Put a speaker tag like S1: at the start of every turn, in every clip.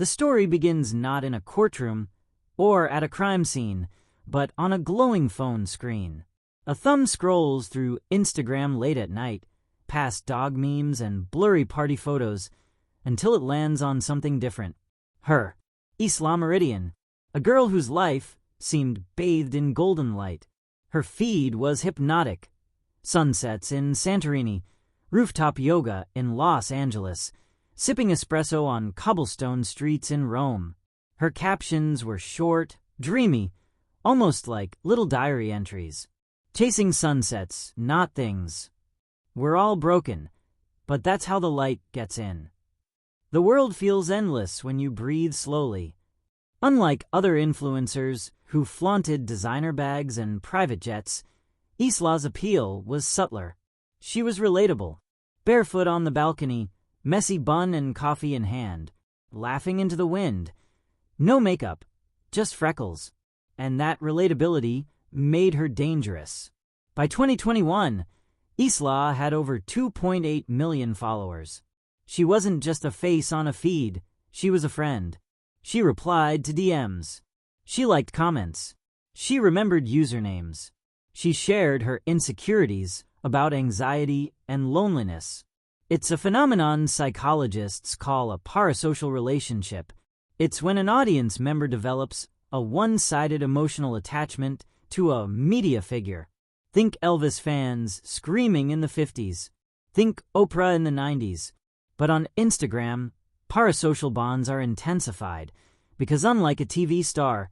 S1: The story begins not in a courtroom or at a crime scene, but on a glowing phone screen. A thumb scrolls through Instagram late at night, past dog memes and blurry party photos, until it lands on something different. Her, Isla Meridian, a girl whose life seemed bathed in golden light. Her feed was hypnotic. Sunsets in Santorini, rooftop yoga in Los Angeles, sipping espresso on cobblestone streets in Rome. Her captions were short, dreamy, almost like little diary entries. Chasing sunsets, not things. We're all broken, but that's how the light gets in. The world feels endless when you breathe slowly. Unlike other influencers who flaunted designer bags and private jets, Isla's appeal was subtler. She was relatable, barefoot on the balcony, messy bun and coffee in hand, laughing into the wind. No makeup, just freckles. And that relatability made her dangerous. By 2021, Isla had over 2.8 million followers. She wasn't just a face on a feed, she was a friend. She replied to DMs. She liked comments. She remembered usernames. She shared her insecurities about anxiety and loneliness. It's a phenomenon psychologists call a parasocial relationship. It's when an audience member develops a one-sided emotional attachment to a media figure. Think Elvis fans screaming in the 50s. Think Oprah in the 90s. But on Instagram, parasocial bonds are intensified because unlike a TV star,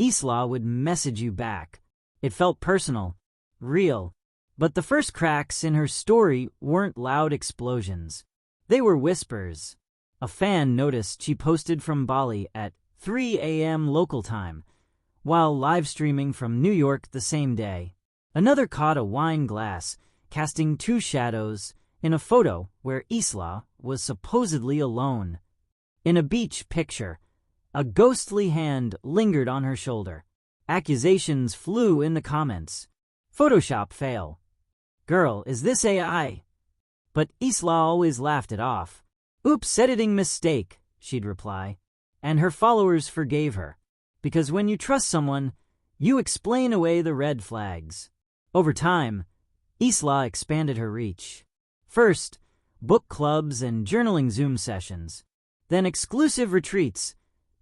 S1: Isla would message you back. It felt personal, real. But the first cracks in her story weren't loud explosions. They were whispers. A fan noticed she posted from Bali at 3 a.m. local time, while live streaming from New York the same day. Another caught a wine glass, casting two shadows in a photo where Isla was supposedly alone. In a beach picture, a ghostly hand lingered on her shoulder. Accusations flew in the comments. Photoshop fail. Girl, is this AI? But Isla always laughed it off. Oops, editing mistake, she'd reply. And her followers forgave her. Because when you trust someone, you explain away the red flags. Over time, Isla expanded her reach. First, book clubs and journaling Zoom sessions. Then exclusive retreats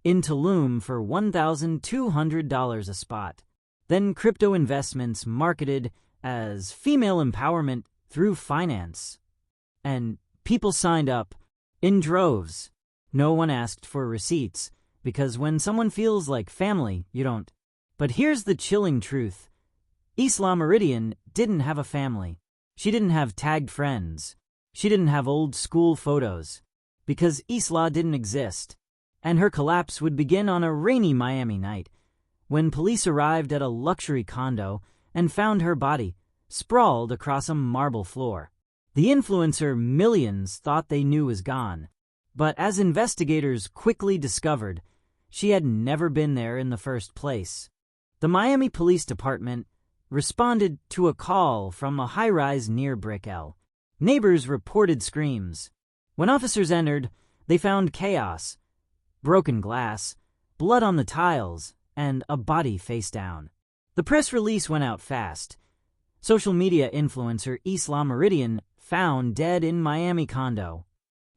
S1: in Tulum for $1,200 a spot. Then crypto investments marketed as female empowerment through finance. And people signed up in droves. No one asked for receipts, because when someone feels like family, you don't. But here's the chilling truth. Isla Meridian didn't have a family. She didn't have tagged friends. She didn't have old school photos. Because Isla didn't exist. And her collapse would begin on a rainy Miami night, when police arrived at a luxury condo and found her body sprawled across a marble floor. The influencer millions thought they knew was gone. But as investigators quickly discovered, she had never been there in the first place. The Miami Police Department responded to a call from a high-rise near Brickell. Neighbors reported screams. When officers entered, they found chaos, broken glass, blood on the tiles, and a body face down. The press release went out fast. Social media influencer Isla Meridian found dead in Miami condo.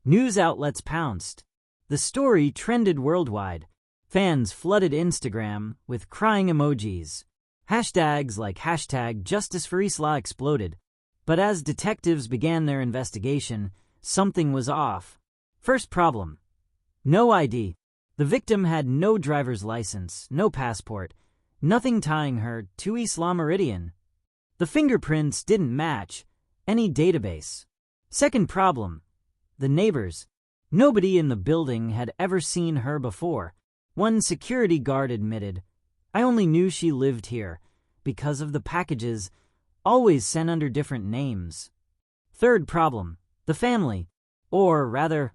S1: News outlets pounced. The story trended worldwide. Fans flooded Instagram with crying emojis. Hashtags like #JusticeForIsla exploded. But as detectives began their investigation, something was off. First problem: no ID. The victim had no driver's license, no passport, nothing tying her to Isla Meridian. The fingerprints didn't match any database. Second problem: the neighbors. Nobody in the building had ever seen her before. One security guard admitted, "I only knew she lived here because of the packages always sent under different names." Third problem: the family, or rather,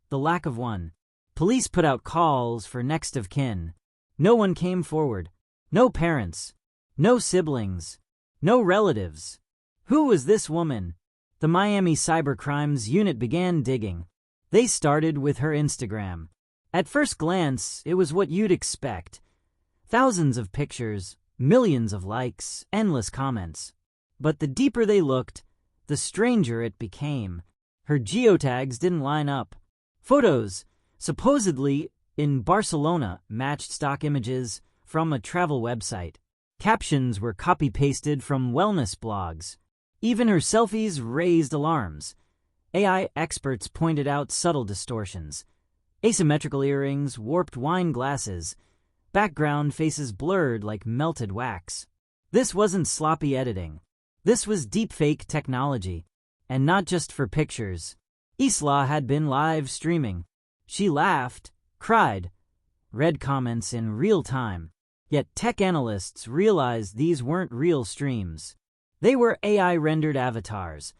S1: the lack of one. Police put out calls for next of kin. No one came forward. No parents. No siblings. No relatives. Who was this woman? The Miami Cybercrimes Unit began digging. They started with her Instagram. At first glance, it was what you'd expect. Thousands of pictures, millions of likes, endless comments. But the deeper they looked, the stranger it became. Her geotags didn't line up. Photos, supposedly in Barcelona, matched stock images from a travel website. Captions were copy-pasted from wellness blogs. Even her selfies raised alarms. AI experts pointed out subtle distortions. Asymmetrical earrings, warped wine glasses, background faces blurred like melted wax. This wasn't sloppy editing. This was deepfake technology. And not just for pictures. Isla had been live streaming. She laughed, cried, read comments in real time. Yet tech analysts realized these weren't real streams. They were AI-rendered avatars,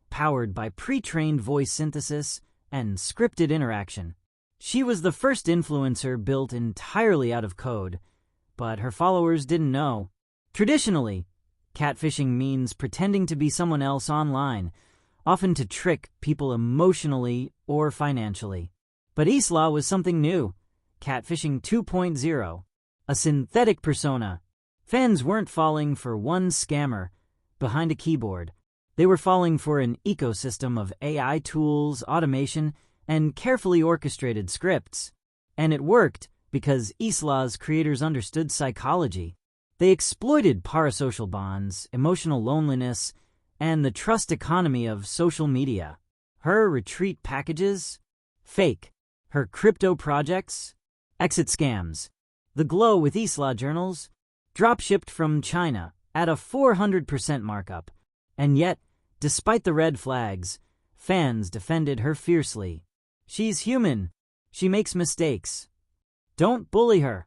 S1: powered by pre-trained voice synthesis and scripted interaction. She was the first influencer built entirely out of code, but her followers didn't know. Traditionally, catfishing means pretending to be someone else online, often to trick people emotionally or financially. But Isla was something new, catfishing 2.0, a synthetic persona. Fans weren't falling for one scammer behind a keyboard. They were falling for an ecosystem of AI tools, automation, and carefully orchestrated scripts. And it worked because Isla's creators understood psychology. They exploited parasocial bonds, emotional loneliness, and the trust economy of social media. Her retreat packages? Fake. Her crypto projects? Exit scams. The Glow with Isla journals? Drop-shipped from China at a 400% markup. And yet, despite the red flags, fans defended her fiercely. She's human. She makes mistakes. Don't bully her.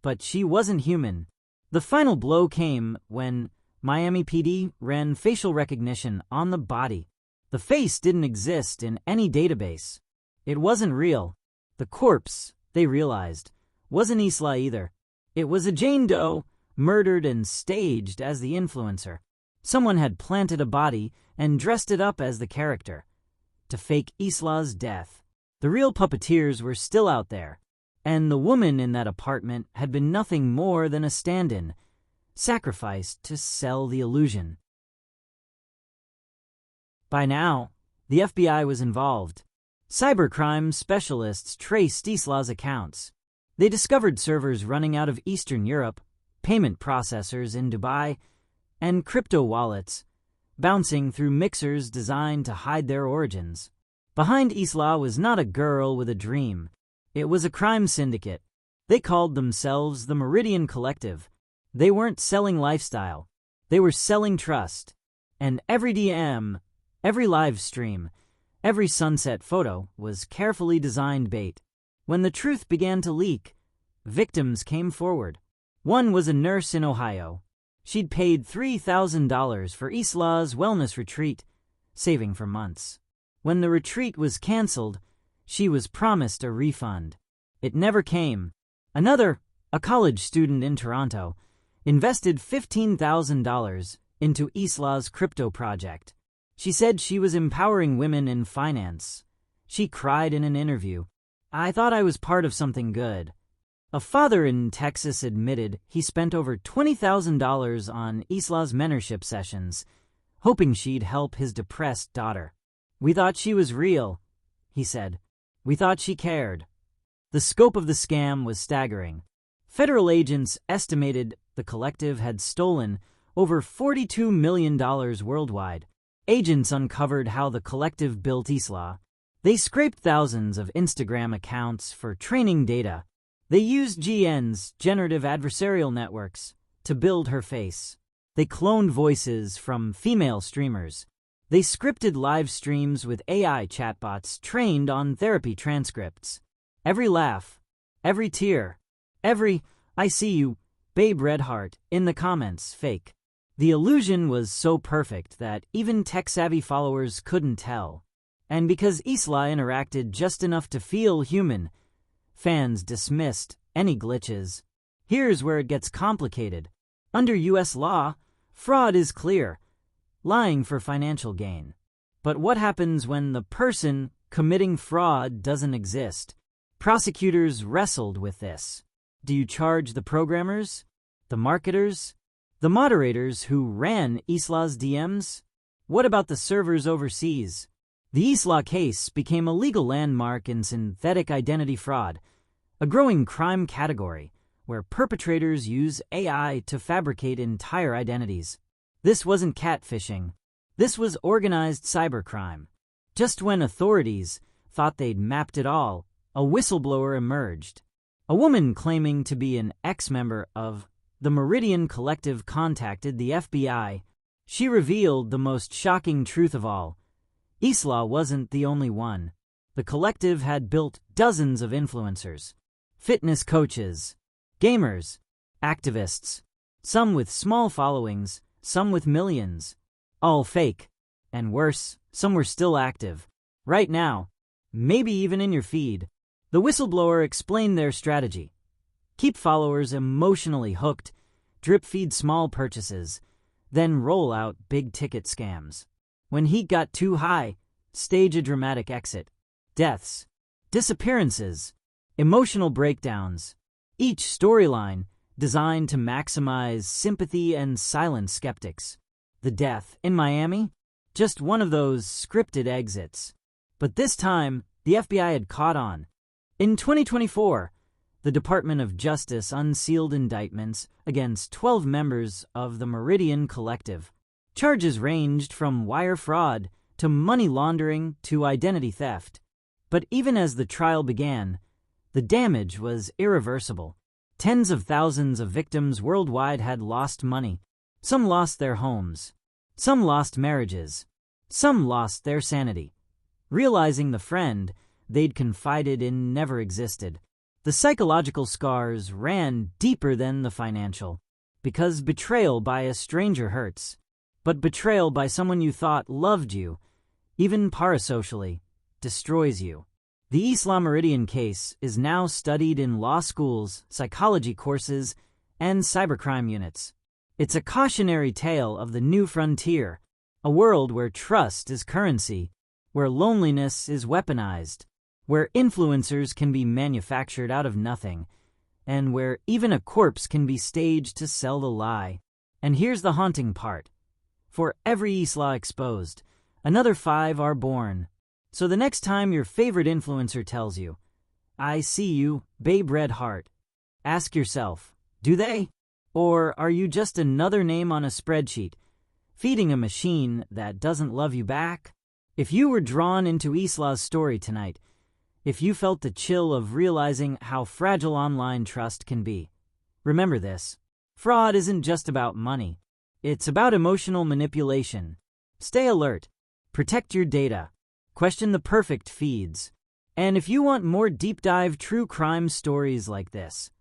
S1: But she wasn't human. The final blow came when Miami PD ran facial recognition on the body. The face didn't exist in any database. It wasn't real. The corpse, they realized, wasn't Isla either. It was a Jane Doe, murdered and staged as the influencer. Someone had planted a body and dressed it up as the character to fake Isla's death. The real puppeteers were still out there, and the woman in that apartment had been nothing more than a stand-in, sacrificed to sell the illusion. By now, the FBI was involved. Cybercrime specialists traced Isla's accounts. They discovered servers running out of Eastern Europe, payment processors in Dubai, and crypto wallets bouncing through mixers designed to hide their origins. Behind Isla was not a girl with a dream. It was a crime syndicate. They called themselves the Meridian Collective. They weren't selling lifestyle. They were selling trust. And every DM, every live stream, every sunset photo was carefully designed bait. When the truth began to leak, victims came forward. One was a nurse in Ohio. She'd paid $3,000 for Isla's wellness retreat, saving for months. When the retreat was canceled, she was promised a refund. It never came. Another, a college student in Toronto, invested $15,000 into Isla's crypto project. She said she was empowering women in finance. She cried in an interview, "I thought I was part of something good." A father in Texas admitted he spent over $20,000 on Isla's mentorship sessions, hoping she'd help his depressed daughter. "We thought she was real," he said. "We thought she cared." The scope of the scam was staggering. Federal agents estimated the collective had stolen over $42 million worldwide. Agents uncovered how the collective built Isla. They scraped thousands of Instagram accounts for training data. They used GN's, generative adversarial networks, to build her face. They cloned voices from female streamers. They scripted live streams with AI chatbots trained on therapy transcripts. Every laugh, every tear, every "I see you, babe red heart" in the comments fake. The illusion was so perfect that even tech-savvy followers couldn't tell. And because Isla interacted just enough to feel human, fans dismissed any glitches. Here's where it gets complicated. Under US law, fraud is clear, lying for financial gain. But what happens when the person committing fraud doesn't exist? Prosecutors wrestled with this. Do you charge the programmers? The marketers? The moderators who ran Islah's DMs? What about the servers overseas? The Islah case became a legal landmark in synthetic identity fraud, a growing crime category where perpetrators use AI to fabricate entire identities. This wasn't catfishing. This was organized cybercrime. Just when authorities thought they'd mapped it all, a whistleblower emerged. A woman claiming to be an ex-member of the Meridian Collective contacted the FBI. She revealed the most shocking truth of all. Islah wasn't the only one. The collective had built dozens of influencers, fitness coaches, gamers, activists, some with small followings, some with millions, all fake. And worse, some were still active. Right now, maybe even in your feed. The whistleblower explained their strategy. Keep followers emotionally hooked, drip feed small purchases, then roll out big-ticket scams. When heat got too high, stage a dramatic exit. Deaths, disappearances, emotional breakdowns. Each storyline designed to maximize sympathy and silence skeptics. The death in Miami? Just one of those scripted exits. But this time, the FBI had caught on. In 2024, the Department of Justice unsealed indictments against 12 members of the Meridian Collective. Charges ranged from wire fraud to money laundering to identity theft. But even as the trial began, the damage was irreversible. Tens of thousands of victims worldwide had lost money. Some lost their homes. Some lost marriages. Some lost their sanity. Realizing the friend they'd confided in never existed. The psychological scars ran deeper than the financial, because betrayal by a stranger hurts. But betrayal by someone you thought loved you, even parasocially, destroys you. The Islah Meridian case is now studied in law schools, psychology courses, and cybercrime units. It's a cautionary tale of the new frontier, a world where trust is currency, where loneliness is weaponized, where influencers can be manufactured out of nothing, and where even a corpse can be staged to sell the lie. And here's the haunting part. For every Islah exposed, another 5 are born. So the next time your favorite influencer tells you, "I see you, Babe Red Heart," ask yourself, do they? Or are you just another name on a spreadsheet, feeding a machine that doesn't love you back? If you were drawn into Islah's story tonight, if you felt the chill of realizing how fragile online trust can be, remember this. Fraud isn't just about money. It's about emotional manipulation. Stay alert. Protect your data. Question the perfect feeds. And if you want more deep-dive true crime stories like this,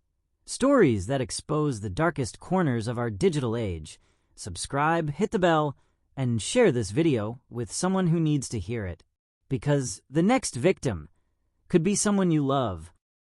S1: stories that expose the darkest corners of our digital age, subscribe, hit the bell, and share this video with someone who needs to hear it. Because the next victim could be someone you love,